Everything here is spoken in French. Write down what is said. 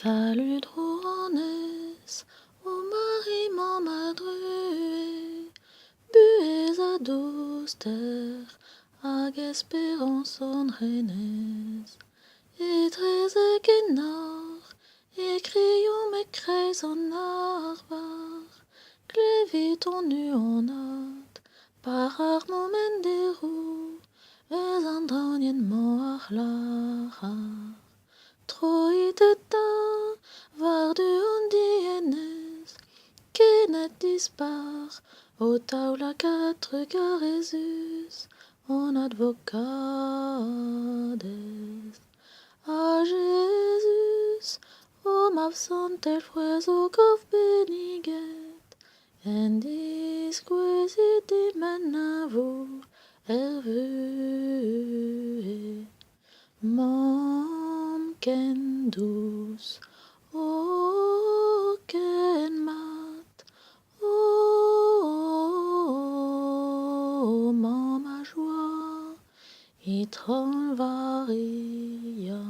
Salut drones, o Marie mamma drue, bues a douster, hag espérance on renes, et très gennar, et crions me creis en arvar, clevit on nu en at, par ar moment de roux, es an draunien mo ar Troiteta var du ondienes, kenet dispar, au taula quatre garezus, en advocades. A Jesus, om absent el fueso cov beniget, en disquisiti menavo ervue. Mom ken douce, oh ken mat, oh mama joie, i tron varia.